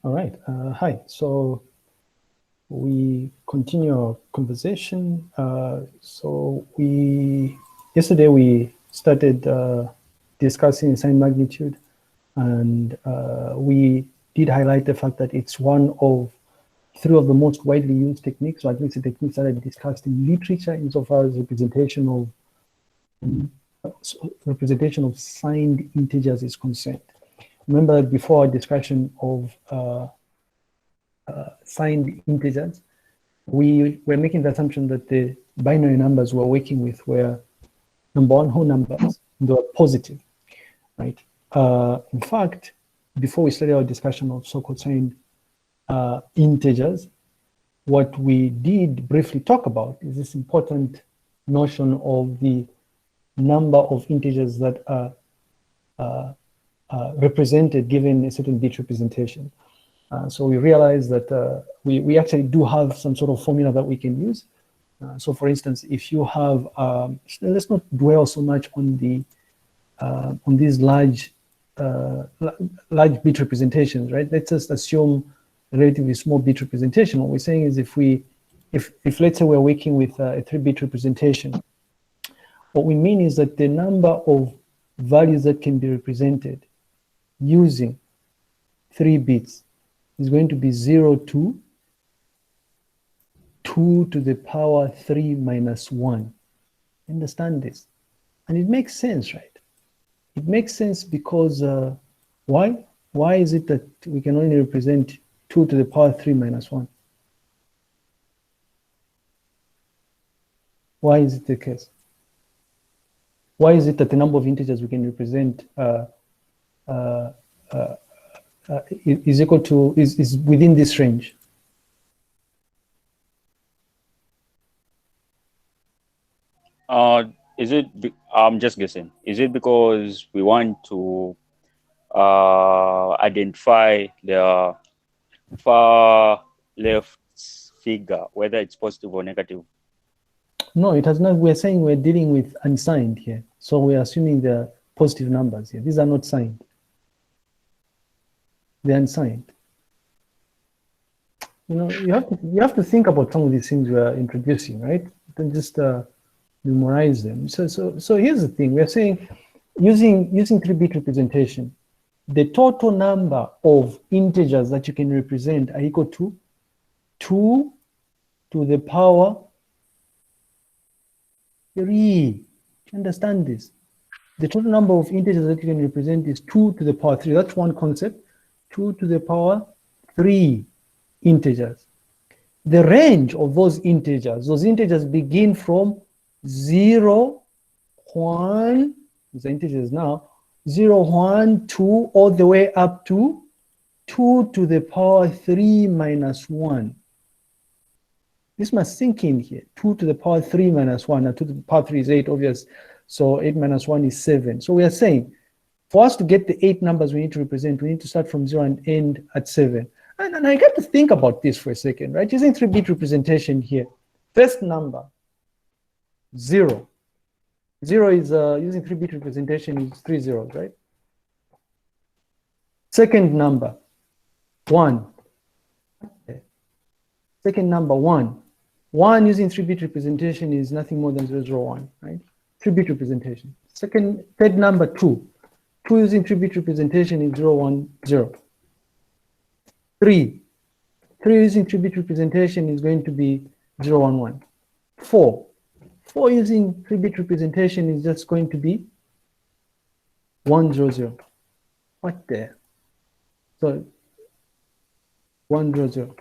All right. Hi. So we continue our conversation. Yesterday we started discussing sign magnitude, and we did highlight the fact that it's one of three of the most widely used techniques, or at least the techniques that are discussed in literature insofar as representation of signed integers is concerned. Remember that before our discussion of signed integers, we were making the assumption that the binary numbers we're working with were, number one, whole numbers. They were positive, right? In fact, before we started our discussion of so-called signed integers, what we did briefly talk about is this important notion of the number of integers that are represented given a certain bit representation. So we realized that we actually do have some sort of formula that we can use. So for instance, if you have, let's not dwell so much on these large bit representations, right? Let's just assume a relatively small bit representation. What we're saying is if let's say we're working with a 3-bit representation, what we mean is that the number of values that can be represented using 3 bits is going to be 0 to 2 to the power 3 minus 1. Understand this? And it makes sense, right? It makes sense because why? Why is it that we can only represent 2 to the power 3 minus 1? Why is it the case? Why is it that the number of integers we can represent is equal to, is within this range? Is it, I'm just guessing, is it because we want to identify the far left figure, whether it's positive or negative? No, it has not. We're saying we're dealing with unsigned here. So we're assuming the positive numbers here. These are not signed. They're unsigned. You know, you have to think about some of these things we are introducing, right? Don't just memorize them. So here's the thing. We're saying using 3-bit representation, the total number of integers that you can represent are equal to 2 to the power 3. Understand this? The total number of integers that you can represent is 2 to the power 3. That's one concept. 2 to the power 3 integers. The range of those integers begin from 0, 1, these are integers now, 0, 1, 2, all the way up to 2 to the power 3 minus 1. This must sink in here. 2 to the power 3 minus 1. Now 2 to the power 3 is 8, obvious. So 8 minus 1 is 7. So we are saying, for us to get the 8 numbers we need to represent, we need to start from 0 and end at 7. And I got to think about this for a second, right? Using 3-bit representation here. First number, 0. 0 is, using 3-bit representation, is 3 zeros, right? Second number, 1. Okay. Second number, 1. 1 using 3-bit representation is nothing more than 001, right? 3-bit representation. Third number, 2. 2 using 3-bit representation is 010. 3 using 3-bit representation is going to be 011. 4 using 3-bit representation is just going to be 100. What there? So 100.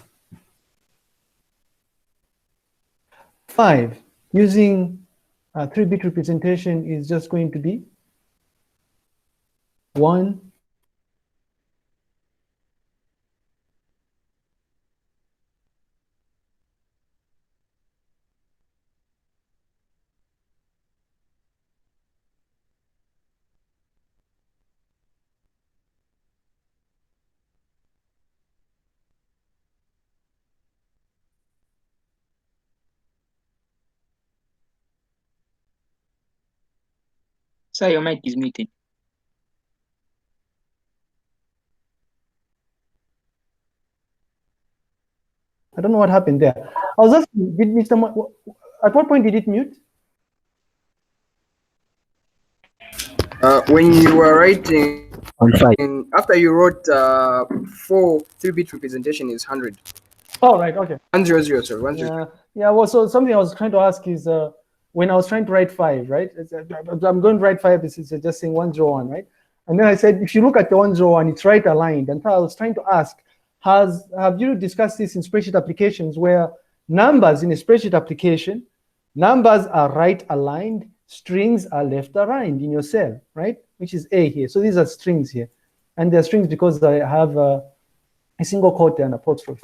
5 using 3-bit representation is just going to be 1. Sir, your mic is muted. I don't know what happened there. I was asking, did Mr. At what point did it mute? When you were writing, On 5. after you wrote 4 3-bit representation is 100. Oh, right, okay. 100, sorry, 100. Yeah, well, so something I was trying to ask is when I was trying to write 5, right? I'm going to write 5, it's just saying 101, right? And then I said, if you look at the 101, it's right aligned. And so I was trying to ask, have you discussed this in spreadsheet applications where numbers in a spreadsheet application, numbers are right aligned, strings are left aligned in your cell, right? Which is A here. So these are strings here. And they're strings because I have a single quote and apostrophe.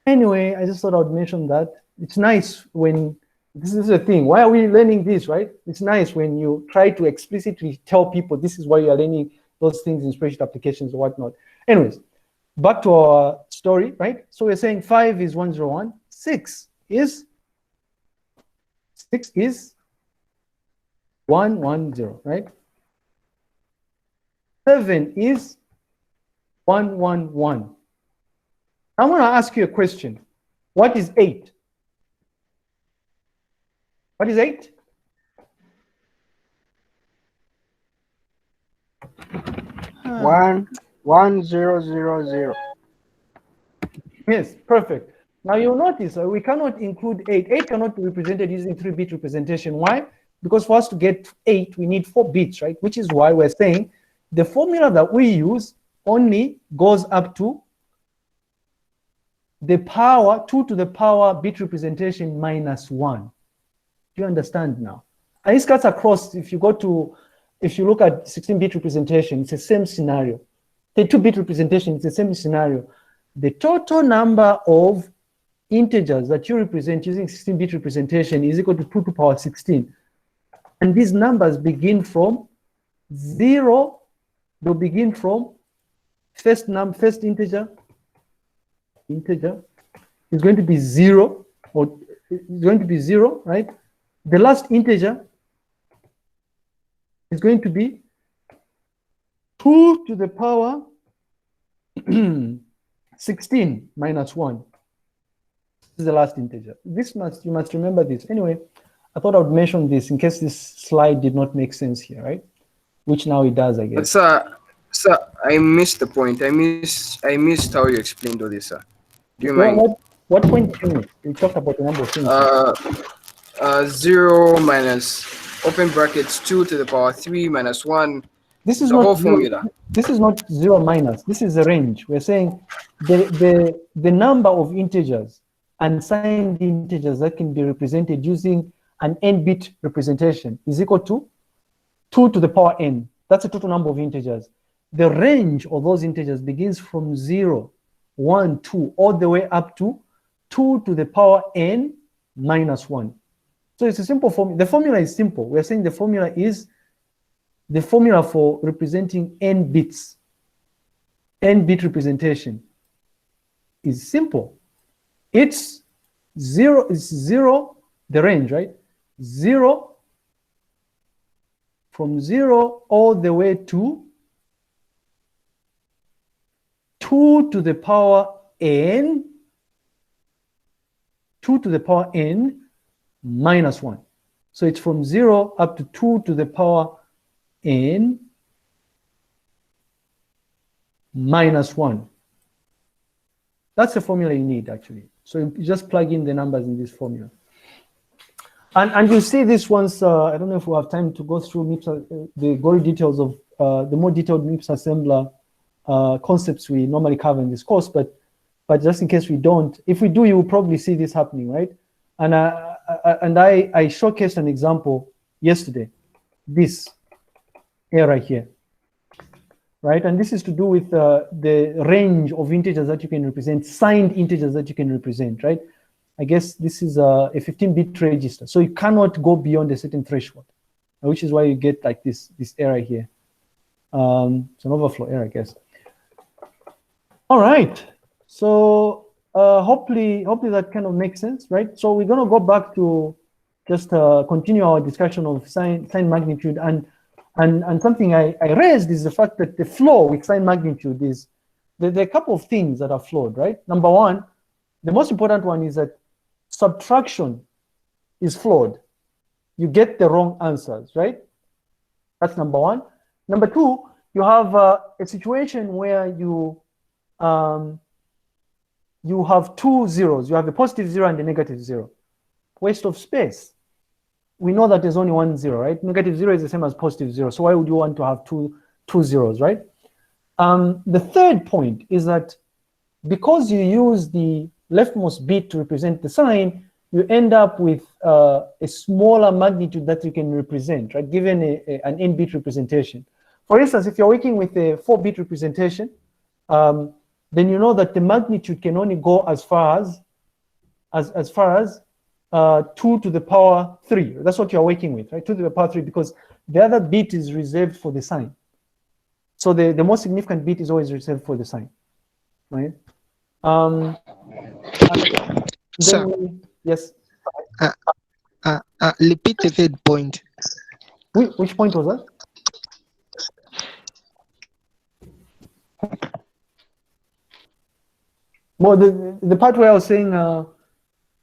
Anyway, I just thought I would mention that. It's nice when, this is the thing, why are we learning this, right? It's nice when you try to explicitly tell people this is why you are learning those things in spreadsheet applications or whatnot. Anyways, back to our story, right? So we're saying 5 is 101, 6 is 110, right? 7 is 111. I want to ask you a question. What is 8? What is 8? One zero zero zero. Yes, perfect. Now you'll notice we cannot include 8. 8 cannot be represented using 3-bit representation. Why? Because for us to get 8, we need 4 bits, right? Which is why we're saying the formula that we use only goes up to the power 2 to the power bit representation minus 1. Do you understand now? And this cuts across, if you look at 16-bit representation, it's the same scenario. The 2-bit representation, it's the same scenario. The total number of integers that you represent using 16-bit representation is equal to 2 to the power 16. And these numbers begin from 0. They'll begin from first integer is going to be 0, or it's going to be 0, right? The last integer is going to be 2 to the power 16 minus 1. This is the last integer. You must remember this. Anyway, I thought I would mention this in case this slide did not make sense here, right? Which now it does, I guess. Sir, I missed the point. I missed how you explained all this, sir. Do you mind? What point did you miss? We talked about the number of things. 0 minus open brackets 2 to the power 3 minus 1. This is the not whole zero, formula. This is not 0 minus. This is a range. We're saying the number of integers and signed integers that can be represented using an n-bit representation is equal to 2 to the power n. That's the total number of integers. The range of those integers begins from 0, 1, 2, all the way up to 2 to the power n minus 1. So it's a simple formula. The formula is simple. We're saying the formula is the formula for representing n bits. N-bit representation is simple. It's 0, the range, right? 0 from 0 all the way to 2 to the power n, 2 to the power n minus 1. So it's from 0 up to 2 to the power n minus 1. That's the formula you need, actually. So you just plug in the numbers in this formula. And you see this once, I don't know if we have time to go through MIPS, the gory details of the more detailed MIPS assembler concepts we normally cover in this course, but just in case we don't, if we do, you will probably see this happening, right? And I showcased an example yesterday, this error here, right? And this is to do with the range of integers that you can represent, signed integers that you can represent, right? I guess this is a 15-bit register, so you cannot go beyond a certain threshold, which is why you get like this error here. It's an overflow error, I guess. All right, so hopefully that kind of makes sense, right? So we're gonna go back to just continue our discussion of sign magnitude, and something I raised is the fact that the flaw with sign magnitude is there are a couple of things that are flawed, right? Number one, The most important one is that subtraction is flawed. You get the wrong answers, right? That's number one. Number two, you have a situation where you have two zeros. You have a positive zero and a negative zero. Waste of space. We know that there's only one zero, right? Negative zero is the same as positive zero. So why would you want to have two zeros, right? The third point is that because you use the leftmost bit to represent the sign, you end up with a smaller magnitude that you can represent, right? Given an n-bit representation. For instance, if you're working with a 4-bit representation, then you know that the magnitude can only go as far as 2 to the power 3. That's what you're working with, right? 2 to the power 3, because the other bit is reserved for the sign. So the most significant bit is always reserved for the sign, right? Sir, yes. Repeat the third point. Which point was that? Well, the part where I was saying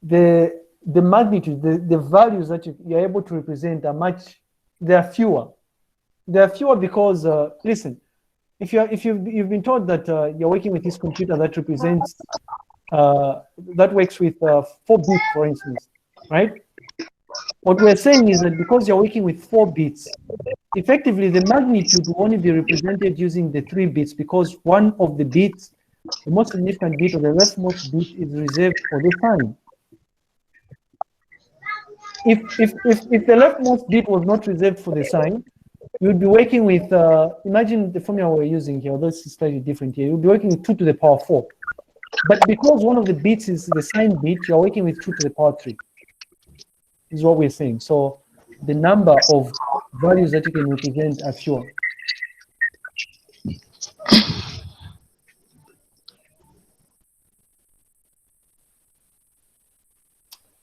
the magnitude, the values that you're able to represent are they are fewer. They are fewer because listen, if you've been told that you're working with this computer that represents that works with 4 bits, for instance, right? What we're saying is that because you're working with 4 bits, effectively the magnitude will only be represented using the 3 bits, because one of the bits, the most significant bit or the leftmost bit, is reserved for the sign. If the leftmost bit was not reserved for the sign, you'd be working with, imagine the formula we're using here, although it's slightly different here, you'd be working with 2 to the power 4. But because one of the bits is the sign bit, you're working with 2 to the power 3, is what we're saying. So the number of values that you can represent are fewer.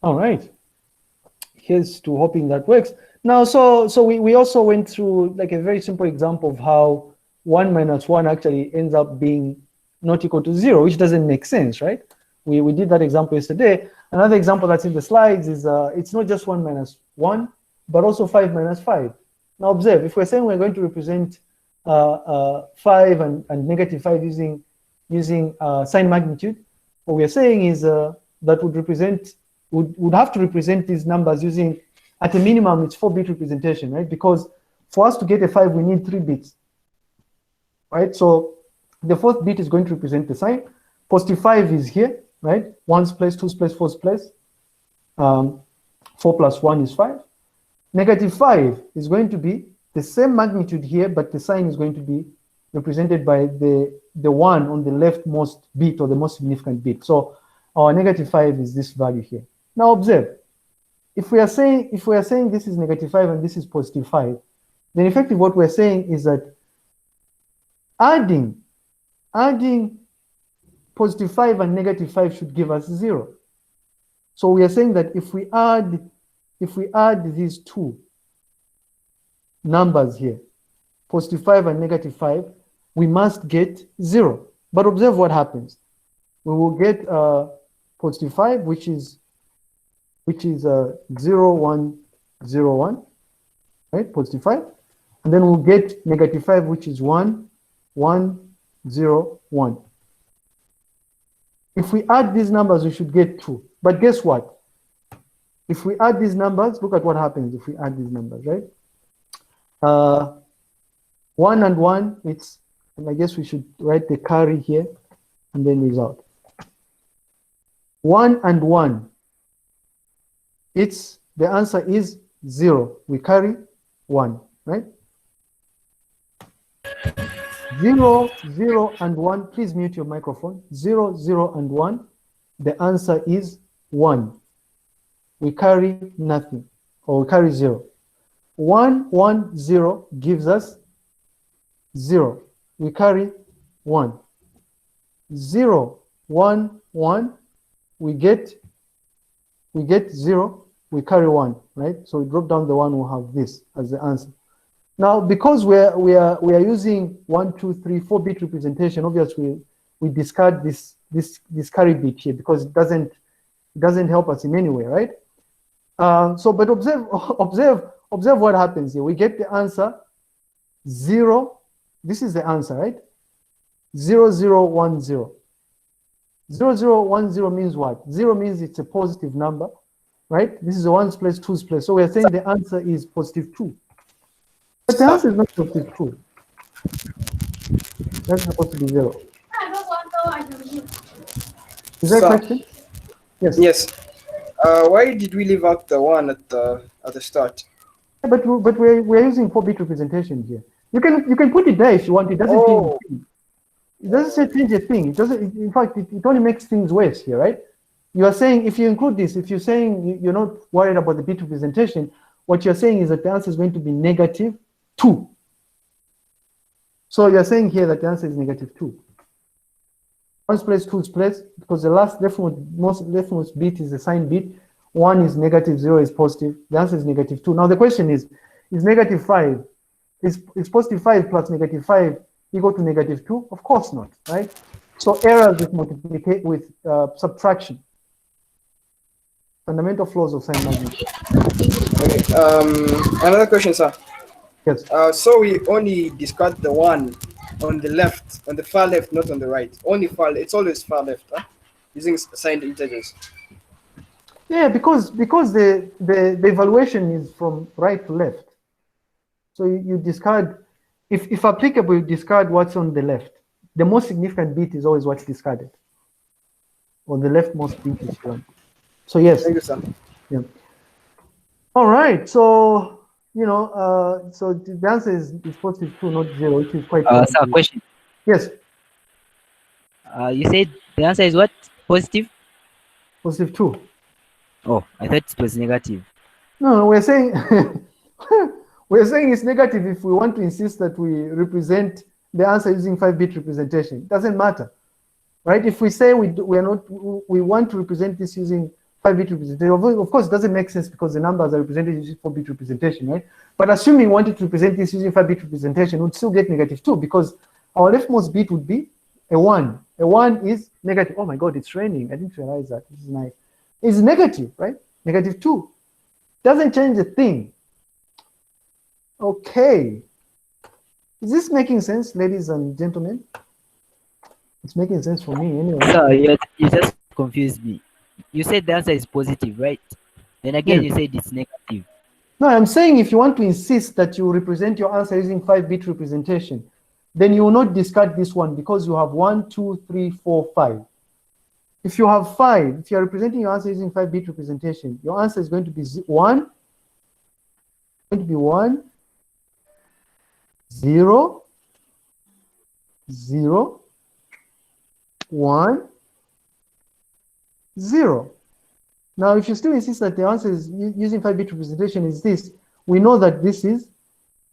All right. Here's to hoping that works. Now, so we also went through like a very simple example of how 1 minus 1 actually ends up being not equal to 0, which doesn't make sense, right? We did that example yesterday. Another example that's in the slides is it's not just 1 minus 1, but also 5 minus 5. Now observe, if we're saying we're going to represent 5 and negative 5 using sign magnitude, what we're saying is that would have to represent these numbers using, at a minimum, it's 4-bit representation, right? Because for us to get a 5, we need 3 bits, right? So the 4th bit is going to represent the sign. Positive 5 is here, right? 1's place, 2's place, 4's place. 4 plus 1 is 5. Negative 5 is going to be the same magnitude here, but the sign is going to be represented by the 1 on the leftmost bit, or the most significant bit. So our negative 5 is this value here. Now observe, if we are saying this is negative 5 and this is positive 5, then effectively what we're saying is that adding positive 5 and negative 5 should give us 0. So we are saying that if we add these two numbers here, positive 5 and negative 5, we must get 0. But observe what happens. We will get positive 5, which is 0, 1, 0, 1, right? Positive 5. And then we'll get negative 5, which is 1, 1, 0, 1. If we add these numbers, we should get 2. But guess what? If we add these numbers, look at what happens if we add these numbers, right? 1 and 1, and I guess we should write the carry here and then result. 1 and 1, the answer is 0. We carry 1, right? 0, 0, and 1. Please mute your microphone. 0, 0, and 1. The answer is 1. We carry nothing, or we carry 0. 1, 1, 0 gives us 0. We carry 1. 0, 1, 1. We get 0. We carry 1, right? So we drop down the 1. We'll have this as the answer. Now, because we are using 1, 2, 3, 4-bit representation, obviously we discard this this carry bit here because it doesn't help us in any way, right? But observe what happens here. We get the answer 0. This is the answer, right? 0010. 0010 means what? 0 means it's a positive number, right? This is a 1's place, 2's place. So we're saying the answer is positive 2. But the answer is not positive 2. That's supposed to be 0. Is that a question? Yes. Yes. Why did we leave out the 1 at the start? But we're using 4-bit representation here. You can put it there if you want. It doesn't change a thing. It doesn't change a thing. It doesn't. In fact, it only makes things worse here, right? You are saying if you include this, if you're saying you're not worried about the bit representation, what you're saying is that the answer is going to be -2. So you're saying here that the answer is -2. 1's place, 2's place, because the most leftmost bit is the sign bit. 1 is negative, 0 is positive. The answer is -2. Now the question is -5? Is positive 5 plus -5 equal to -2? Of course not, right? So errors with subtraction. Fundamental flaws of sign language. Okay. Another question, sir. Yes. So we only discard the 1 on the left, on the far left, not on the right. Only far. It's always far left, huh? Using signed integers. Yeah, because the evaluation is from right to left. So you discard, if applicable, you discard what's on the left. The most significant bit is always what's discarded, or the leftmost bit is one. So yes. Thank you, sir. Yeah. All right. So so the answer is positive 2, not 0, which is quite. Sir, question. Yes. You said the answer is what? Positive? Positive 2. Oh, I thought it was negative. No, we're saying we're saying it's negative if we want to insist that we represent the answer using 5-bit representation. It doesn't matter, right? If we say we want to represent this using 5-bit representation, of course it doesn't make sense because the numbers are represented using 4-bit representation, right? But assuming we wanted to represent this using 5-bit representation, we'd still get -2 because our leftmost bit would be a 1. A 1 is negative. Oh my God, it's raining. I didn't realize that. This is nice. It's negative, right? -2. Doesn't change a thing. Okay. Is this making sense, ladies and gentlemen? It's making sense for me anyway. Sir, you just confused me. You said the answer is positive, right? Then again, you said it's negative. No, I'm saying if you want to insist that you represent your answer using 5-bit representation, then you will not discard this one because you have 1, 2, 3, 4, 5. If you have 5, if you are representing your answer using 5-bit representation, your answer is going to be 1, 0, 0, 1, 0. Now, if you still insist that the answer is using 5-bit representation is this, we know that this is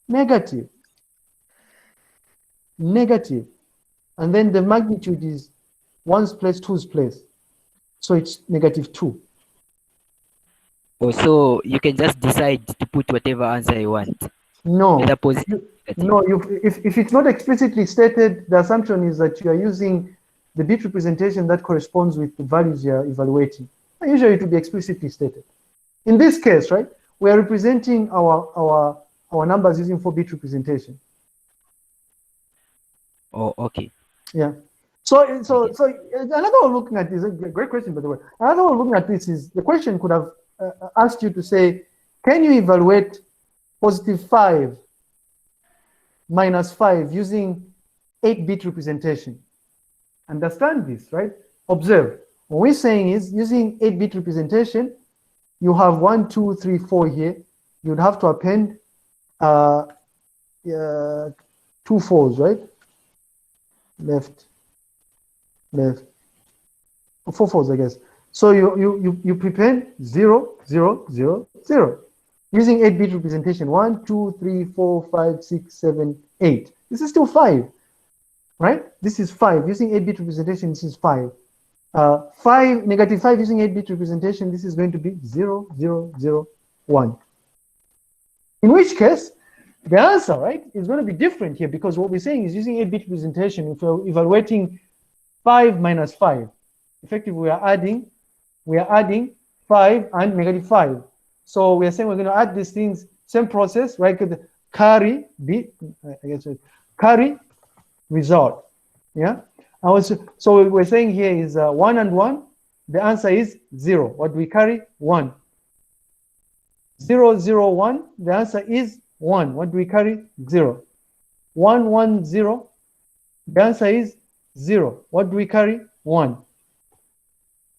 negative. Negative. And then the magnitude is 1's place, 2's place. So it's -2. Oh, so you can just decide to put whatever answer you want. No. Either positive, No, if it's not explicitly stated, the assumption is that you are using the bit representation that corresponds with the values you are evaluating. And usually it will be explicitly stated. In this case, right, we are representing our numbers using 4-bit representation. Oh, okay. Yeah. So another one looking at this, a great question, by the way. Another one looking at this is the question could have asked you to say, can you evaluate +5 -5 using 8-bit representation? Understand this, right? Observe. What we're saying is using 8-bit representation, you have 1, 2, 3, 4 here. You'd have to append 2 4s, right? Left, 4 4s, I guess. So you prepend 0, 0, 0, 0. Using 8-bit representation, 1, 2, 3, 4, 5, 6, 7, 8. This is still 5, right? This is 5. Using 8-bit representation, this is 5. -5 using 8-bit representation, this is going to be 0, 0, 0, 1. In which case, the answer, right, is going to be different here because what we're saying is using 8-bit representation, if you're evaluating 5 minus 5. Effectively, we are adding 5 and negative 5. So we are saying we're going to add these things, same process, right? Carry carry result. Yeah. So what we're saying here is 1 and 1. The answer is 0. What do we carry? 1. 0, 0, 1. The answer is 1. What do we carry? 0. 1, 1, 0. The answer is 0. What do we carry? 1.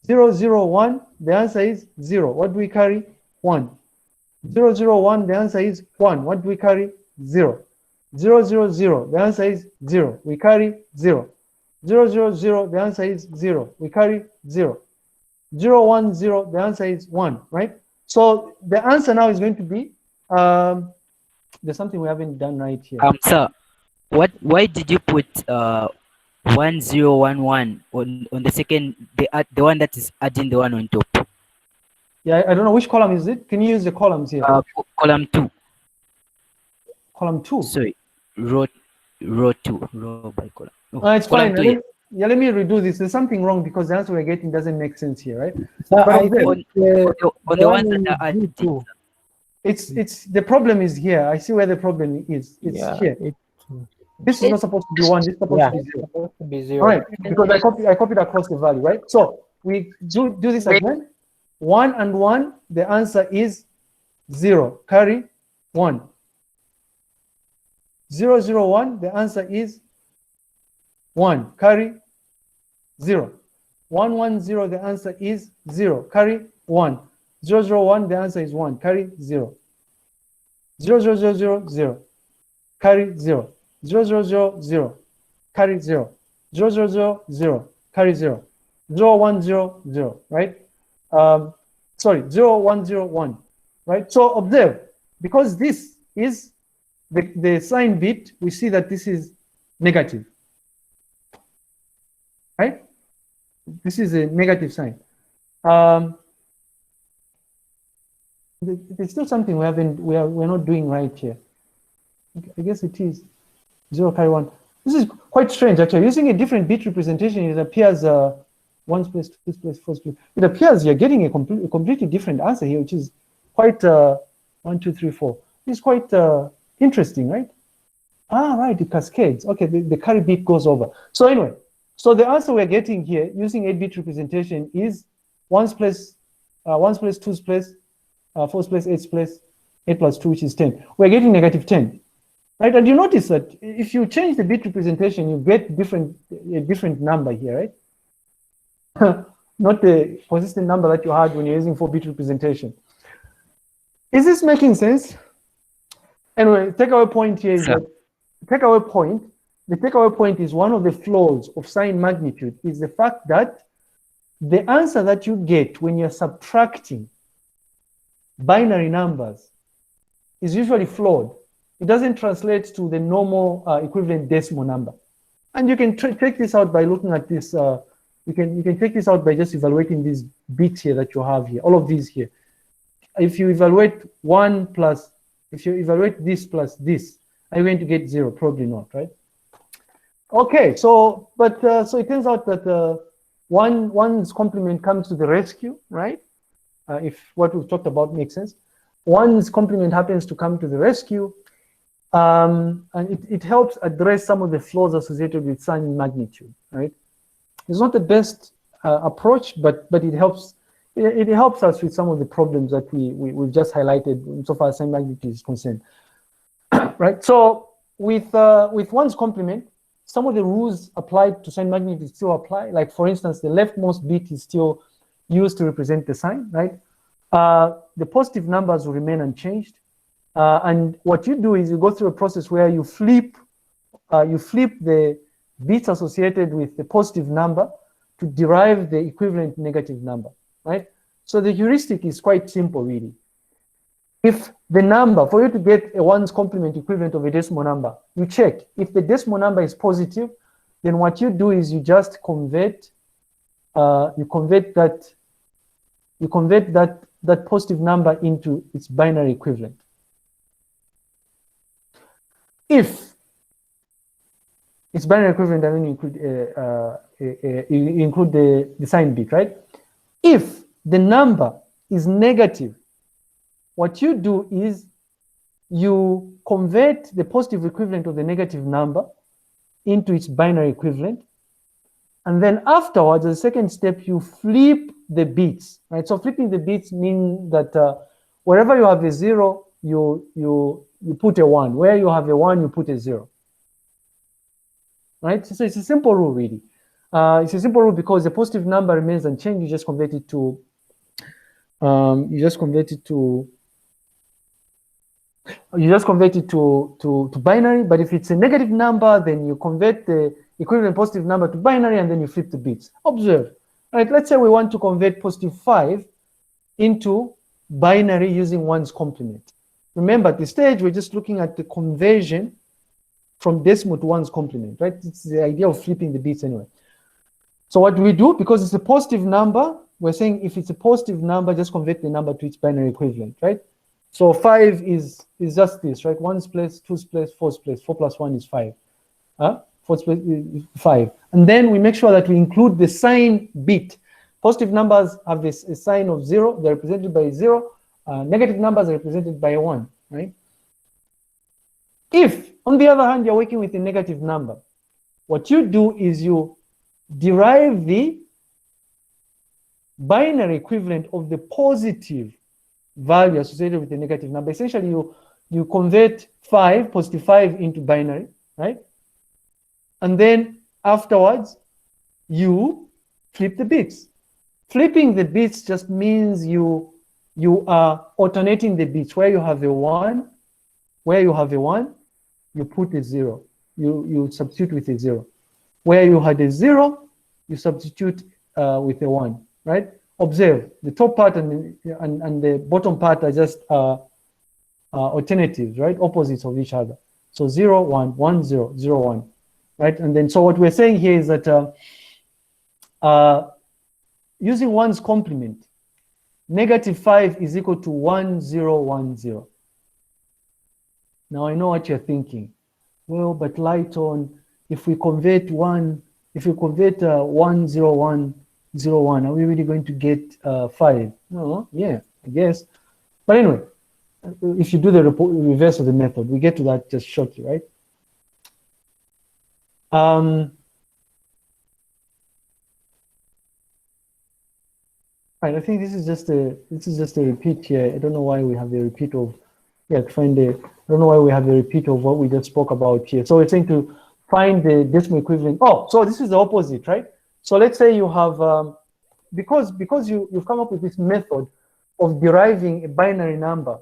0, 0, 1. The answer is 0. What do we carry? 1. 0, 0, 1. The answer is 1. What do we carry? 0. 0, 0, 0. The answer is 0. We carry 0. 0, 0, 0. The answer is 0. We carry 0. 0, 1, 0. The answer is 1, right? So the answer now is going to be, there's something we haven't done right here. Sir, why did you put 1011 on the second, the one that is adding the one on top? Yeah, I don't know which column is it. Can you use the columns here? Column 2. Column 2. Sorry, row 2, row by column. Oh, It's fine. column 2, yeah. Yeah, let me redo this. There's something wrong because the answer we're getting doesn't make sense here, right? So But I okay. think On the ones that are added. too. It's the problem is here. I see where the problem is. It's here. This is not supposed to be 1. This is supposed to be 0. supposed to be 0. All right, because I copied across the value, right? So we do this again. 1 and 1. The answer is 0. Carry 1. 0, 0, 1. The answer is 1. Carry 0. 1, 1, 0. The answer is 0. Carry 1. 0, 0, 1. The answer is 1. Carry 0. 0, 0, 0, 0, 0. Carry 0. 0, 0, 0, 0. Carry 0. 0, 0, 0, 0. Carry 0. 0, 1, 0, 0. Right? Sorry, 0, 1, 0, 1. Right? So observe, because this is the sign bit, we see that this is negative. Right? This is a negative sign. There's still something we're not doing right here. I guess it is 0 carry 1. This is quite strange actually. Using a different bit representation, it appears 1's place, 2's place, 4's place. It appears you're getting a completely different answer here, which is quite 1, 2, 3, 4. It's quite interesting, right? Right, it cascades. Okay, the carry bit goes over. So anyway, so the answer we're getting here using 8-bit representation is 1's place, 2's place, 4's place, 8's place, 8 plus 2, which is 10. We're getting negative 10. Right, and you notice that if you change the bit representation, you get a different number here, right? Not the consistent number that you had when you're using 4-bit representation. Is this making sense? Anyway, takeaway point here is that the takeaway point is one of the flaws of sign magnitude is the fact that the answer that you get when you're subtracting binary numbers is usually flawed. It doesn't translate to the normal equivalent decimal number. And you can check this out by looking at this. You can check this out by just evaluating these bits here that you have here, all of these here. If you evaluate if you evaluate this plus this, are you going to get 0? Probably not, right? Okay, so so it turns out that one's complement comes to the rescue, right? If what we've talked about makes sense. One's complement happens to come to the rescue. And it helps address some of the flaws associated with sign magnitude, right? It's not the best approach, but it helps. It helps us with some of the problems that we've just highlighted so far as sign magnitude is concerned, right? So with one's complement, some of the rules applied to sign magnitude still apply. Like for instance, the leftmost bit is still used to represent the sign, right? The positive numbers will remain unchanged. And what you do is you go through a process where you flip the bits associated with the positive number to derive the equivalent negative number, right? So the heuristic is quite simple, really. If the number, for you to get a one's complement equivalent of a decimal number, you check. If the decimal number is positive, then what you do is you just convert that positive number into its binary equivalent. If It's binary equivalent, and then you include the sign bit, right? If the number is negative, what you do is you convert the positive equivalent of the negative number into its binary equivalent. And then afterwards, as a second step, you flip the bits, right? So flipping the bits means that wherever you have a 0, you put a 1. Where you have a 1, you put a 0. Right? So it's a simple rule, really. It's a simple rule because the positive number remains unchanged. You just convert it to binary. But if it's a negative number, then you convert the equivalent positive number to binary, and then you flip the bits. Observe. Right? Let's say we want to convert positive 5 into binary using 1's complement. Remember, at this stage, we're just looking at the conversion from decimal to 1's complement, right? It's the idea of flipping the bits anyway. So what do we do? Because it's a positive number, we're saying if it's a positive number, just convert the number to its binary equivalent, right? So 5 is just this, right? 1's place, 2's place, 4's place. 4 plus 1 is 5. 4's place is 5. And then we make sure that we include the sign bit. Positive numbers have a sign of 0. They're represented by 0. Negative numbers are represented by a 1, right? If, on the other hand, you're working with a negative number, what you do is you derive the binary equivalent of the positive value associated with the negative number. Essentially, you convert positive 5 into binary, right? And then afterwards, you flip the bits. Flipping the bits just means you are alternating the bits. Where you have a 1, you put a 0. You substitute with a 0. Where you had a 0, you substitute with a 1, right? Observe, the top part and the bottom part are just alternatives, right? Opposites of each other. So 0, 1, 1, 0, 0, 1, right? And then, so what we're saying here is that using 1's complement, -5 is equal to 1, 0, 1, 0. Now I know what you're thinking. Well, but Lighton, if we convert 1, 1, 0, 1, 0, 1, are we really going to get 5? No, yeah, I guess. But anyway, if you do the reverse of the method, we get to that just shortly, right? Right, I think this is just a repeat here. I don't know why we have a repeat of, I don't know why we have a repeat of what we just spoke about here. So we're saying to find the decimal equivalent. Oh, so this is the opposite, right? So let's say you have, because you've come up with this method of deriving a binary number,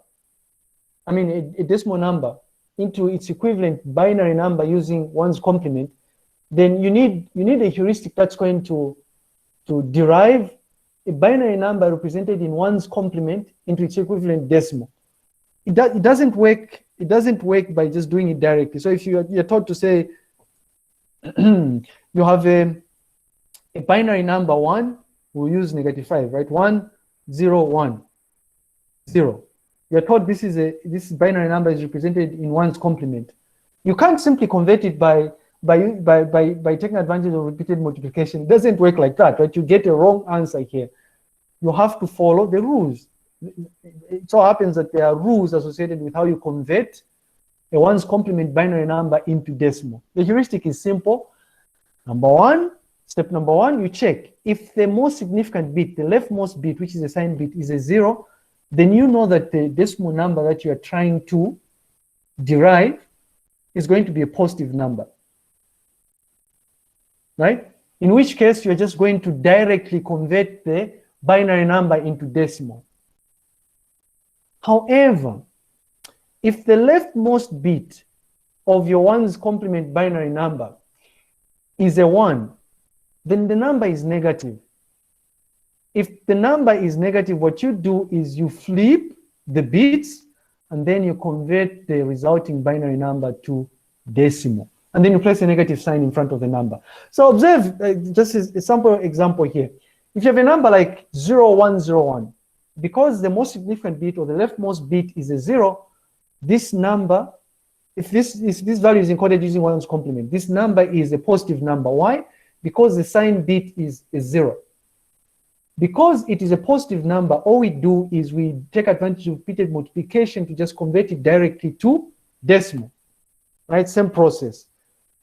a decimal number into its equivalent binary number using 1's complement, then you need a heuristic that's going to derive a binary number represented in 1's complement into its equivalent decimal. It doesn't work by just doing it directly. So if you're taught to say you have a binary number 1, we'll use -5, right? 1, 0, 1, 0. You're taught this binary number is represented in 1's complement. You can't simply convert it by taking advantage of repeated multiplication. It doesn't work like that, right? You get a wrong answer here. You have to follow the rules. It so happens that there are rules associated with how you convert a 1's complement binary number into decimal. The heuristic is simple. Step number one, you check if the most significant bit, the leftmost bit, which is a sign bit, is a 0, then you know that the decimal number that you are trying to derive is going to be a positive number, right? In which case, you're just going to directly convert the binary number into decimal. However, if the leftmost bit of your 1's complement binary number is a 1, then the number is negative. If the number is negative, what you do is you flip the bits and then you convert the resulting binary number to decimal. And then you place a negative sign in front of the number. So observe, just a sample example here. If you have a number like 0101, because the most significant bit or the leftmost bit is a 0, this number if this value is encoded using 1's complement, this number is a positive number. Why? Because the sign bit is 0. Because it is a positive number, all we do is we take advantage of repeated multiplication to just convert it directly to decimal, right? Same process.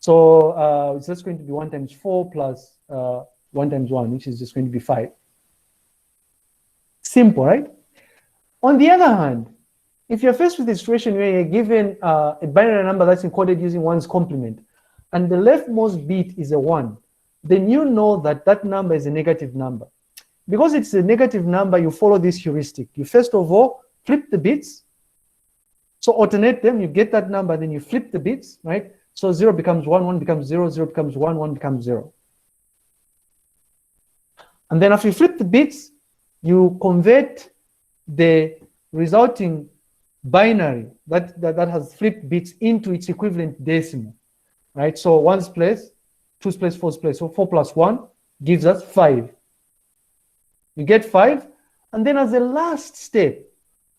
So it's just going to be 1 times 4 plus 1 times 1, which is just going to be 5. Simple, right? On the other hand, if you're faced with a situation where you're given a binary number that's encoded using 1's complement, and the leftmost bit is a 1, then you know that that number is a negative number. Because it's a negative number, you follow this heuristic. You first of all flip the bits. So alternate them, you get that number, then you flip the bits, right? So 0 becomes 1, 1 becomes 0, 0 becomes 1, 1 becomes 0. And then after you flip the bits, you convert the resulting binary that has flipped bits into its equivalent decimal, right? So 1's place, 2's place, 4's place. So 4 plus 1 gives us 5. You get 5, and then as a last step,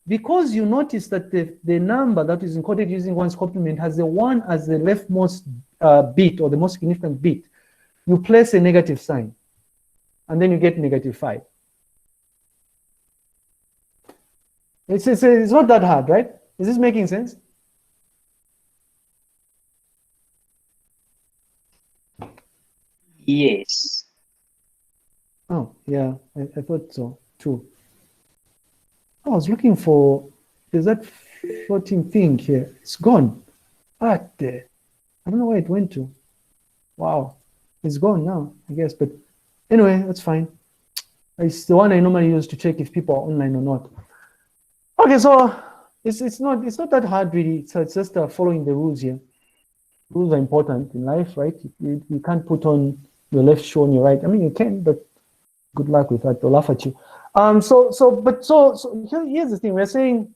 because you notice that the number that is encoded using 1's complement has a 1 as the leftmost bit or the most significant bit, you place a negative sign, and then you get negative 5. It's not that hard, right? Is this making sense? Yes. Oh, yeah, I thought so too. I was looking for, there's that floating thing here. It's gone. I don't know where it went to. Wow, it's gone now, I guess. But anyway, that's fine. It's the one I normally use to check if people are online or not. Okay, so it's not that hard really. So it's just following the rules here. Rules are important in life, right? You can't put on your left shoe on your right. I mean, you can, but good luck with that. They'll laugh at you. So here's the thing. We're saying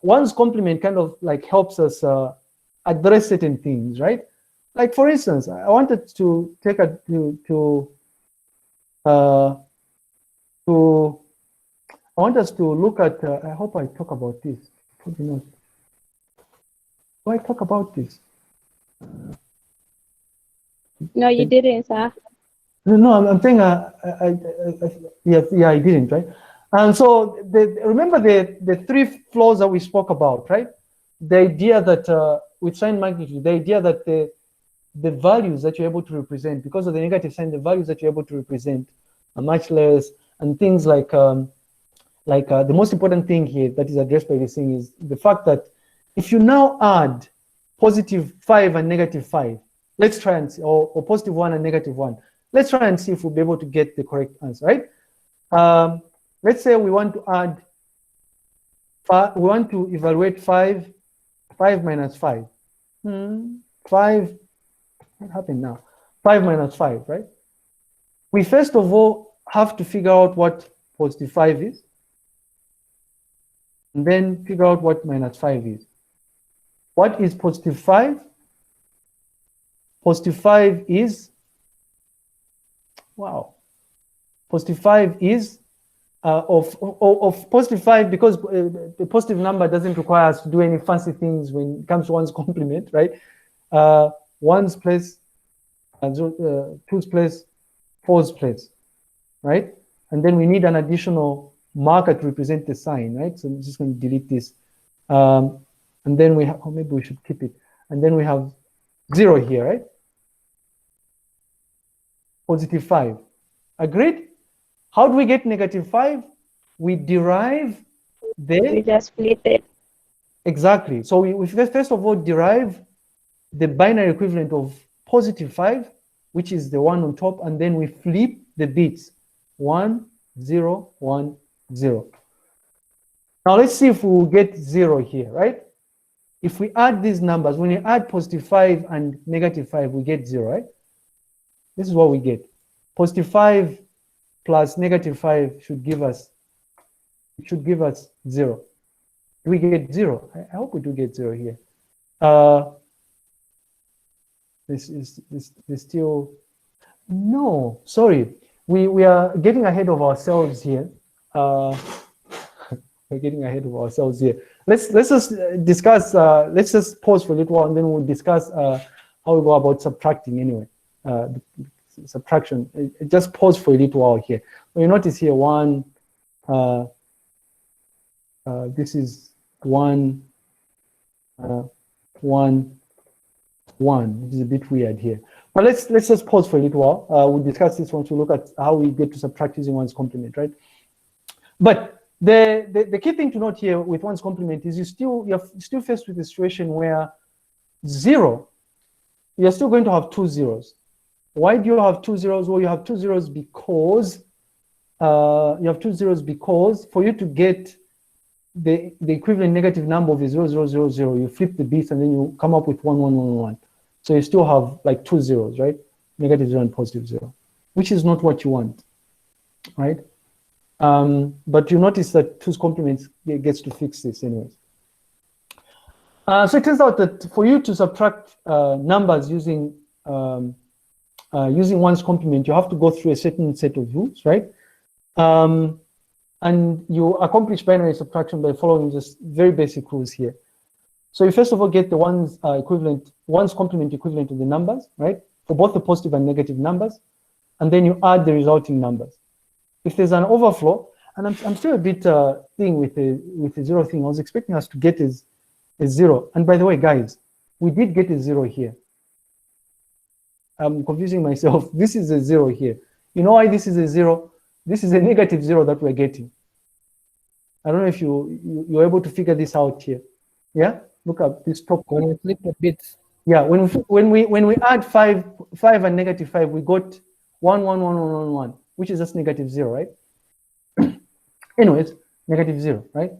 1's complement kind of like helps us address certain things, right? Like for instance, I wanted to take I want us to look at. I hope I talk about this. Probably not. Do I talk about this? No, you didn't, sir. No, I'm saying, yeah, I didn't, right? And so remember the 3 flaws that we spoke about, right? The idea that with sign magnitude, the idea that the values that you're able to represent, because of the negative sign, the values that you're able to represent are much less, and things like the most important thing here that is addressed by this thing is the fact that if you now add positive 5 and negative 5, let's try and see, or positive 1 and negative 1. Let's try and see if we'll be able to get the correct answer, right? Let's say we want to add, we want to evaluate 5 minus 5. 5, what happened now? 5 minus 5, right? We first of all have to figure out what positive 5 is, and then figure out what minus 5 is. What is positive 5? Positive 5 is, wow, positive 5 is of positive 5, because the positive number doesn't require us to do any fancy things when it comes to 1's complement, right? 1's place, 2's place, 4's place, right? And then we need an additional marker to represent the sign, right? So I'm just going to delete this. And then we have, or maybe we should keep it. And then we have 0 here, right? Positive 5. Agreed? How do we get negative 5? We derive We the... just split it. Exactly. So we first of all derive the binary equivalent of positive 5, which is the one on top, and then we flip the bits. 1, 0, 1, 0. Now let's see if we'll get 0 here, right? If we add these numbers, when you add positive 5 and negative 5, we get 0, right? This is what we get. Positive 5 plus negative 5 should give us 0. Do we get 0? I hope we do get 0 here. This is still, no, sorry. We are getting ahead of ourselves here. We're getting ahead of ourselves here. let's just discuss. Let's just pause for a little while, and then we'll discuss how we go about subtracting. Anyway, subtraction. Just pause for a little while here. You notice here one. This is 1, 1, 1. Which is a bit weird here. But let's just pause for a little while. We'll discuss this once we look at how we get to subtract using one's complement, right? But the key thing to note here with one's complement is you're still faced with a situation where 0, you're still going to have 2 zeros. Why do you have 2 zeros? Well, you have 2 zeros because for you to get the equivalent negative number of a 0, 0, 0, 0, you flip the bits and then you come up with 1, 1, 1, 1. So you still have like 2 zeros, right? Negative 0 and positive 0, which is not what you want, right? But you notice that 2's complement gets to fix this anyways. So it turns out that for you to subtract numbers using one's complement, you have to go through a certain set of rules, right? And you accomplish binary subtraction by following just very basic rules here. So you first of all get the one's complement equivalent to the numbers, right? For both the positive and negative numbers, and then you add the resulting numbers. If there's an overflow, and I'm still a bit thing with the 0 thing. I was expecting us to get a 0. And by the way, guys, we did get a 0 here. I'm confusing myself. This is a 0 here. You know why this is a 0? This is a negative 0 that we're getting. I don't know if you're able to figure this out here. Yeah, look up this top corner. When you flip the bits. Yeah, when we add 5 and negative 5, we got 1, 1, 1, 1, 1, 1, which is just negative 0, right? Anyways, negative 0, right?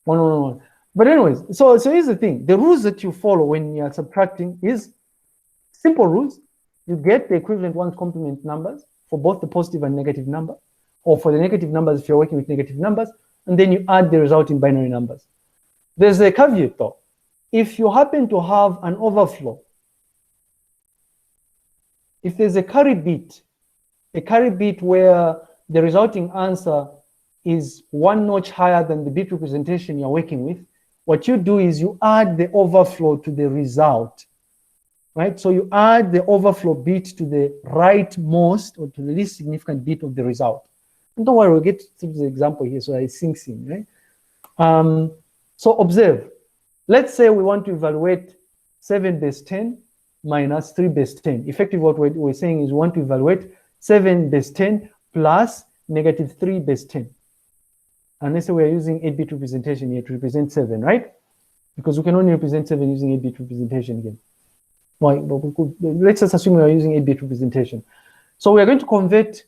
1, 1, 1, 1. But anyways, so here's the thing. The rules that you follow when you're subtracting is simple rules. You get the equivalent one's complement numbers for both the positive and negative number, or for the negative numbers if you're working with negative numbers, and then you add the resulting binary numbers. There's a caveat though. If you happen to have an overflow, if there's a carry bit where the resulting answer is 1 notch higher than the bit representation you're working with, what you do is you add the overflow to the result, right? So you add the overflow bit to the rightmost or to the least significant bit of the result. And don't worry, we'll get to the example here so it sinks in, right? So observe. Let's say we want to evaluate 7 base 10 minus 3 base 10. Effectively, what we're saying is we want to evaluate 7 base 10 plus negative 3 base 10. And let's say we're using 8-bit representation here to represent 7, right? Because we can only represent 7 using 8-bit representation again. Well, let's just assume we are using 8-bit representation. So we are going to convert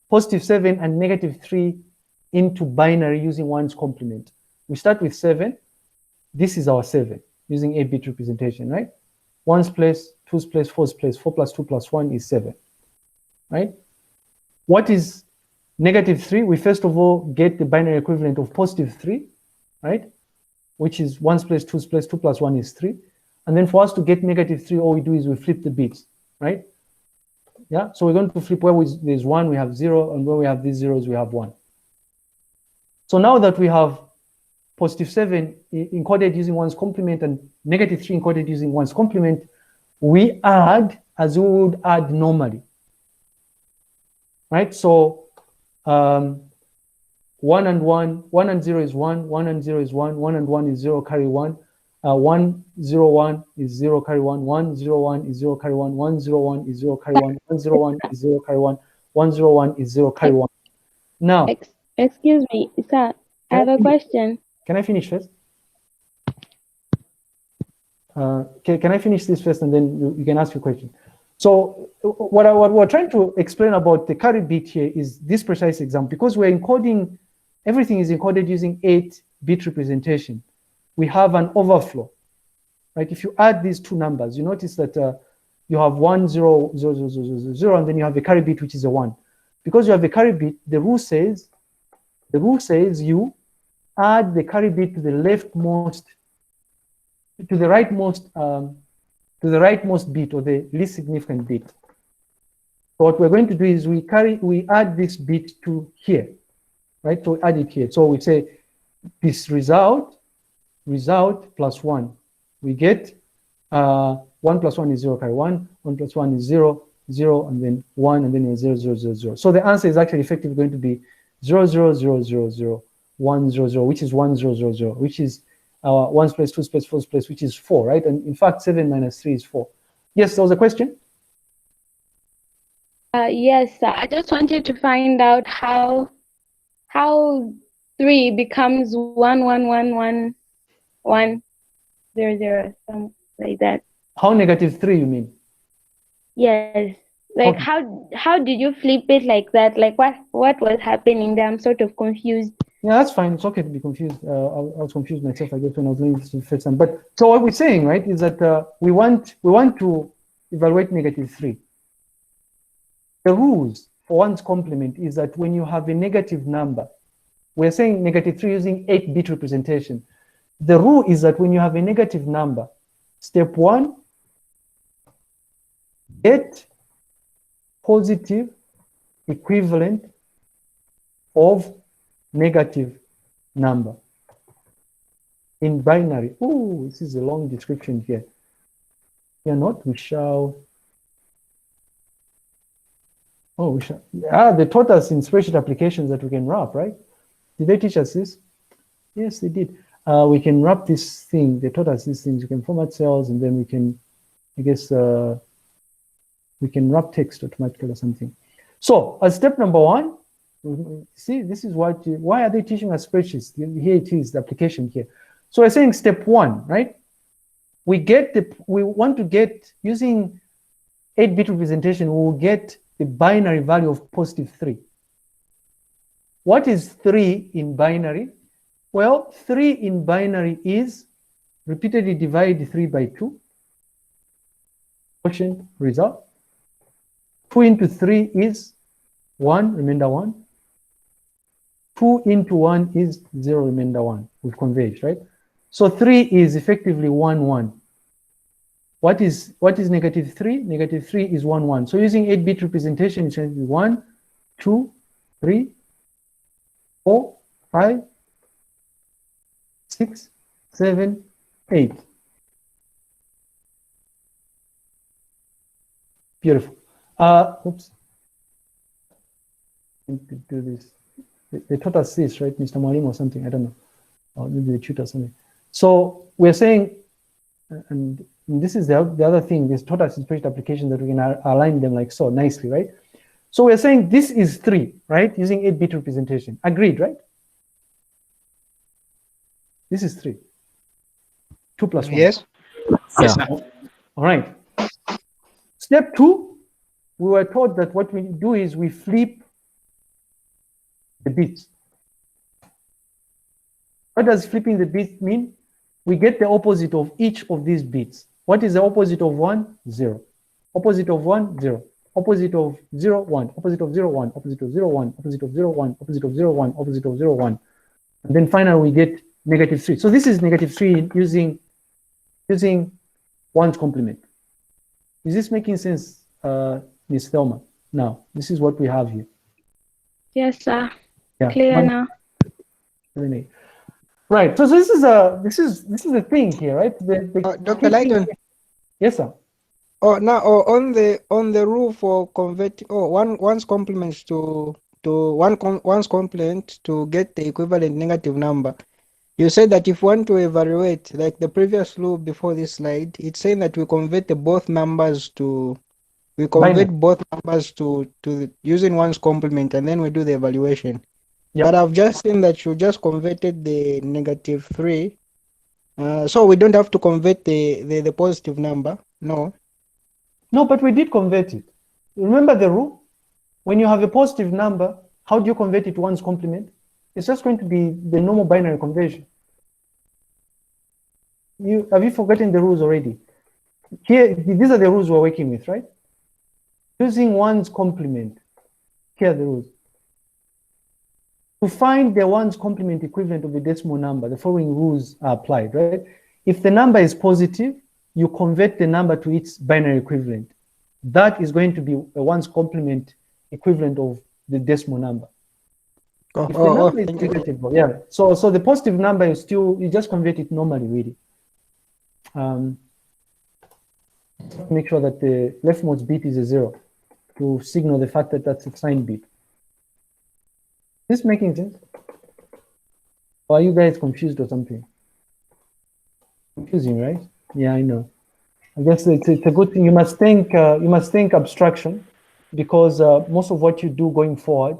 positive 7 and negative 3 into binary using one's complement. We start with 7. This is our 7 using 8-bit representation, right? 1's place, 2's place, 4's place. 4 plus 2 plus 1 is 7, right? What is negative 3? We first of all get the binary equivalent of positive 3, right? Which is 1's place, 2's place, 2 plus 1 is 3. And then for us to get negative 3, all we do is we flip the bits, right? Yeah, so we're going to flip where there's 1, we have 0, and where we have these zeros, we have 1. So now that we have positive 7 encoded using one's complement and negative 3 encoded using one's complement, we add as we would add normally, right? So 1 and 0 is 1, 1 and 0 is 1, 1 and 1 is 0, carry 1. 1, 0, 1 is 0, carry 1, 1, 0, 1 is 0, carry 1, 1, 0, 1 is 0, carry 1, 1, 0, 1 is 0, carry 1, 1, 0, 1 is 0, carry 1. Now, Excuse me, sir, I have a question. Can I finish first? Can I finish this first and then you can ask your question? So what we're trying to explain about the carry bit here is this precise example, because we're encoding, everything is encoded using 8-bit representation. We have an overflow, right? If you add these two numbers, you notice that you have 1, 0, 0, 0, 0, 0, 0, and then you have a carry bit, which is a 1. Because you have a carry bit, the rule says you add the carry bit to the leftmost, to the rightmost bit or the least significant bit. So what we're going to do is we add this bit to here, right? So we add it here. So we say this result result plus 1. We get 1 plus 1 is 0, carry 1, 1 plus 1 is 0, 0, and then 1, and then 0, 0, 0, 0. So the answer is actually effectively going to be 0, 0, 0, 0, 0, 1, 0, 0, which is 1, 0, 0, 0, which is 1's place, 2's place, 4's place, which is 4, right? And in fact, 7 minus 3 is 4. Yes, there was a question? Yes, I just wanted to find out how 3 becomes 1, 1, 1, 1, 1, 0, 0, something like that. How negative 3 you mean? Yes. Like Okay. how did you flip it like that? Like what was happening there? I'm sort of confused. Yeah, that's fine. It's okay to be confused. I was confused myself, I guess, when I was learning this the first time. But so what we're saying, right, is that we want to evaluate negative 3. The rules for 1's complement is that when you have a negative number, we're saying negative 3 using 8-bit representation. The rule is that when you have a negative number, step 1, get positive equivalent of negative number in binary. Oh, this is a long description here. Here not, we shall. Oh, we shall. They taught us in spreadsheet applications that we can wrap, right? Did they teach us this? Yes, they did. We can wrap this thing. They taught us these things. You can format cells, and then we can, I guess, we can wrap text automatically or something. So, as step number 1, see, this is what. Why are they teaching us spreadsheets? Here it is, the application here. So we're saying step 1, right? We want to get, using 8-bit representation, we will get the binary value of positive 3. What is 3 in binary? Well, 3 in binary is repeatedly divide 3 by 2. Quotient result. 2 into 3 is 1, remainder 1. 2 into 1 is 0, remainder 1. We've converged, right? So 3 is effectively 1, 1. What is negative 3? Negative 3 is 1, 1. So using 8-bit representation, it's going to be 1, 2, 3, 4, 5, 6, 7, 8. Beautiful. Oops. I need to do this. They taught us this, right, Mr. Mwalim or something? I don't know. Or maybe the tutor or something. So we're saying, and this is the other thing, this taught us in spreadsheet application that we can align them like so nicely, right? So we're saying this is 3, right, using 8-bit representation. Agreed, right? This is 3. 2 plus 1. Yes. Yes, sir. All right. Step 2, we were taught that what we do is we flip the bits. What does flipping the bits mean? We get the opposite of each of these bits. What is the opposite of 1? 0. Opposite of 1, 0. Opposite of 0, 1. Opposite of 0, 1. Opposite of 0, 1. Opposite of 0, 1. Opposite of 0, 1. Opposite of 0, 1. And then finally we get negative 3. So this is negative 3 using 1's complement. Is this making sense, Ms. Thelma? Now, this is what we have here. Yes, sir. Yeah. Clear now. Right. So this is a thing here, right? Dr. Lighton. Yes, sir. Oh, now on the rule for converting one's complements to one's complement to get the equivalent negative number. You said that if we want to evaluate, like the previous rule before this slide, it's saying that we convert both numbers to using one's complement, and then we do the evaluation. Yep. But I've just seen that you just converted the negative 3, so we don't have to convert the positive number. No, but we did convert it. Remember the rule? When you have a positive number, how do you convert it to 1's complement? It's just going to be the normal binary conversion. Have you forgotten the rules already? Here, these are the rules we're working with, right? Using 1's complement. Here are the rules. To find the 1's complement equivalent of a decimal number, the following rules are applied, right? If the number is positive, you convert the number to its binary equivalent. That is going to be a 1's complement equivalent of the decimal number. If the number is thank you. negative, yeah. So the positive number is still, you just convert it normally, really. Make sure that the leftmost bit is a 0 to signal the fact that that's a signed bit. Is this making sense? Or are you guys confused or something? Confusing, right? Yeah, I know. I guess it's a good thing. You must think abstraction, because most of what you do going forward,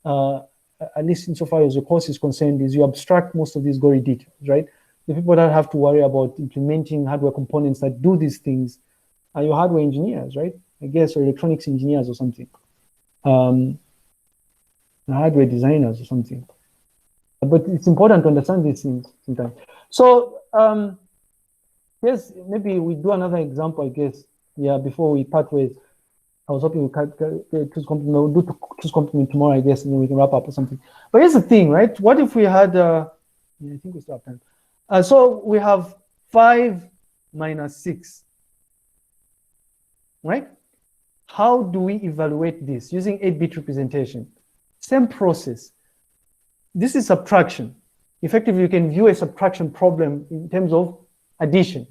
at least insofar as the course is concerned, is you abstract most of these gory details, right? The people that have to worry about implementing hardware components that do these things are your hardware engineers, right? I guess, or electronics engineers or something. Hardware designers or something. But it's important to understand these things sometimes. So, yes, maybe we do another example, I guess, yeah, before we part ways. I was hoping we could choose complement. We'll do choose complement tomorrow, I guess, and then we can wrap up or something. But here's the thing, right? What if we had, yeah, I think we still have time. So we have 5 minus 6, right? How do we evaluate this? Using 8-bit representation. Same process. This is subtraction. Effectively, you can view a subtraction problem in terms of addition.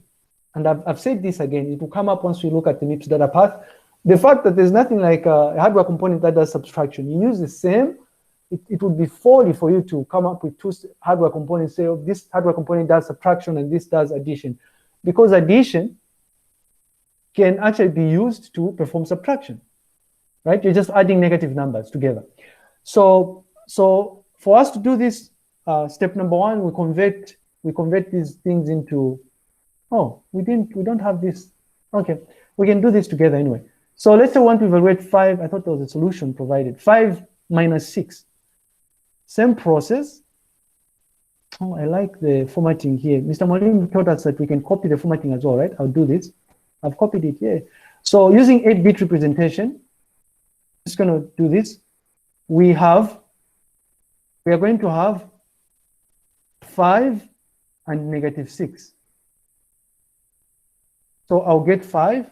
And I've said this again, it will come up once we look at the MIPS data path. The fact that there's nothing like a hardware component that does subtraction. You use the same, it would be folly for you to come up with 2 hardware components, say, oh, this hardware component does subtraction and this does addition. Because addition can actually be used to perform subtraction, right? You're just adding negative numbers together. So for us to do this, step number 1, we convert these things into, oh, we don't have this. Okay, we can do this together anyway. So let's say we want to evaluate 5. I thought there was a solution provided. 5 minus 6. Same process. Oh, I like the formatting here. Mr. Molim told us that we can copy the formatting as well, right? I'll do this. I've copied it here. So using 8-bit representation, just going to do this. We are going to have 5 and negative 6. So I'll get 5,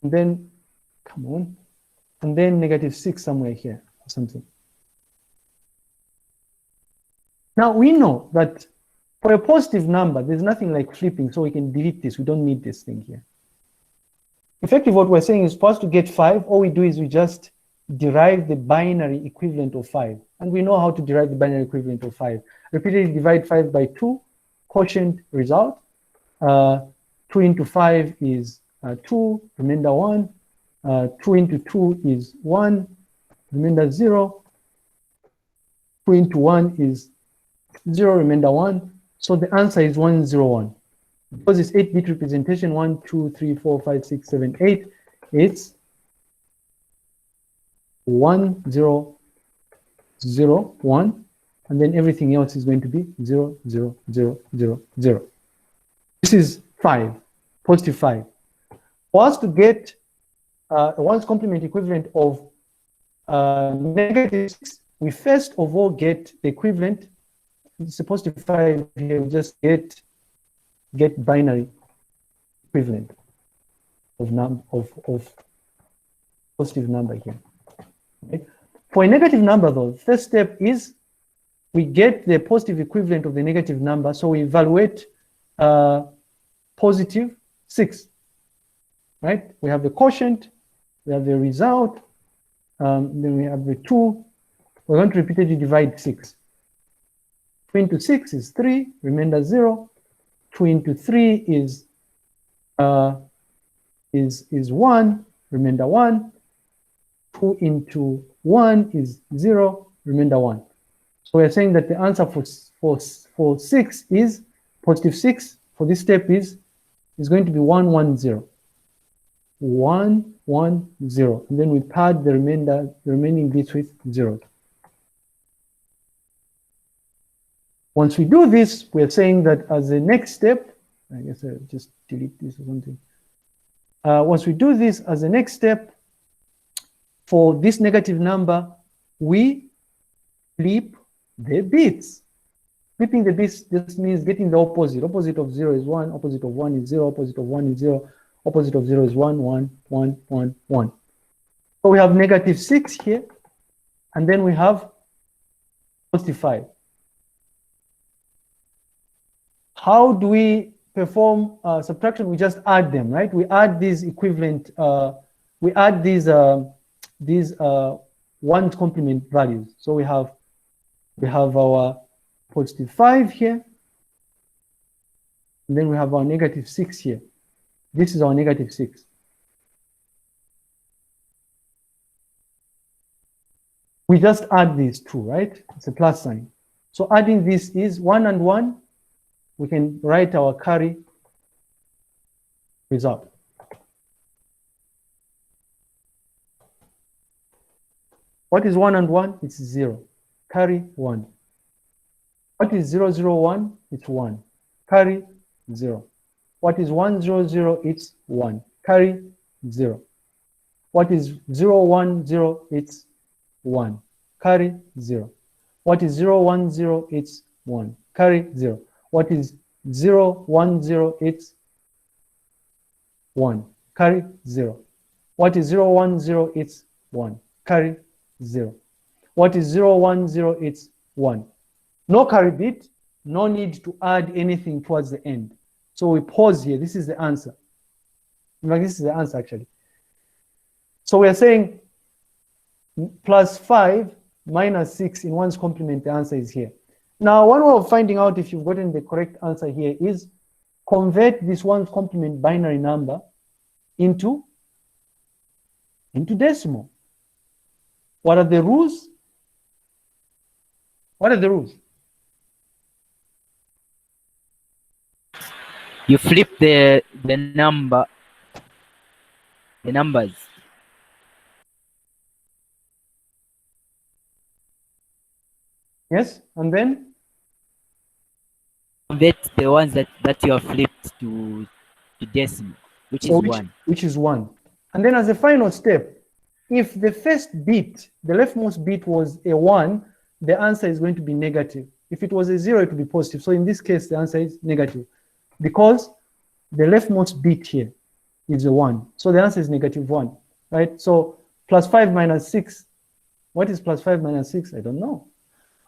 and then, come on, and then negative 6 somewhere here or something. Now we know that for a positive number, there's nothing like flipping, so we can delete this. We don't need this thing here. Effectively, what we're saying is for us to get 5, all we do is we just derive the binary equivalent of 5. And we know how to derive the binary equivalent of 5. Repeatedly divide 5 by 2, quotient result. 2 into 5 is 2, remainder 1. 2 into 2 is 1, remainder 0. 2 into 1 is 0, remainder 1. So the answer is 101. Because it's 8-bit representation, 1, 2, 3, 4, 5, 6, 7, 8. It's 1, 0, 0, 1. And then everything else is going to be 0, 0, 0, 0, 0. This is 5, positive 5. For us to get a 1's complement equivalent of negative 6, we first of all get the equivalent. It's a positive 5 here. We just get binary equivalent of positive number here. Okay. For a negative number, though, the first step is we get the positive equivalent of the negative number. So we evaluate positive 6, right? We have the quotient, we have the result, then we have the 2. We're going to repeatedly divide 6. 2 into 6 is 3, remainder 0. 2 into 3 is 1, remainder 1. 2 into 1 is 0, remainder 1. So we're saying that the answer for 6 is positive 6. For this step is going to be 110. 110. And then we pad the remaining bits with 0. Once we do this, we're saying that as the next step, I guess I'll just delete this or something. Once we do this as the next step, for this negative number, we flip the bits. Flipping the bits just means getting the opposite. Opposite of 0 is 1, opposite of 1 is 0, opposite of 1 is 0, opposite of 0 is 1, 1, 1, 1, 1. So we have negative 6 here, and then we have positive 5. How do we perform subtraction? We just add them, right? We add these equivalent, we add these one's complement values. So we have our positive 5 here, and then we have our negative 6 here. This is our negative 6. We just add these two, right? It's a plus sign. So adding this is 1 and 1. We can write our carry result. What is 1 and 1? It's 0. Carry 1. What is 0, 0, 1? It's 1. Carry 0. What is 1, 0, 0? It's 1. Carry 0. What is 0, 1, 0? It's 1. Carry 0. What is 0, 1, 0? It's 1. Carry 0. What is 0, 1, 0? It's 1. Carry 0. What is 0, 1, 0? It's 1. Carry 0. What is 0, 1, 0? It's 1. No carry bit, no need to add anything towards the end. So we pause here. This is the answer. In fact, this is the answer actually. So we are saying plus 5 minus 6 in one's complement, the answer is here. Now, one way of finding out if you've gotten the correct answer here is convert this one's complement binary number into decimal. What are the rules? What are the rules? You flip the numbers. Yes, and then Convert the ones that you have flipped to decimal, which is 1. Which is 1. And then as a final step, if the first bit, the leftmost bit was a 1, the answer is going to be negative. If it was a 0, it would be positive. So in this case, the answer is negative because the leftmost bit here is a 1. So the answer is negative 1, right? So plus 5 minus 6. What is plus 5 minus 6? I don't know.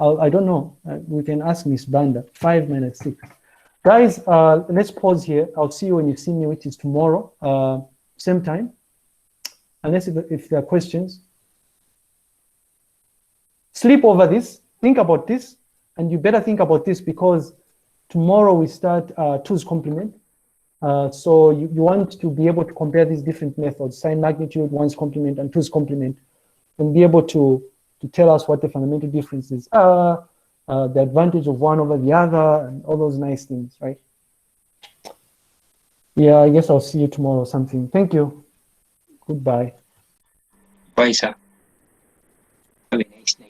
I don't know. We can ask Miss Banda. 5 minus 6. Guys, let's pause here. I'll see you when you see me, which is tomorrow, same time. Unless if there are questions. Sleep over this. Think about this. And you better think about this because tomorrow we start 2's complement. So you want to be able to compare these different methods, sign magnitude, 1's complement, and 2's complement, and be able to tell us what the fundamental differences are, the advantage of one over the other, and all those nice things, right? Yeah, I guess I'll see you tomorrow or something. Thank you. Goodbye. Bye, sir. Have a nice night.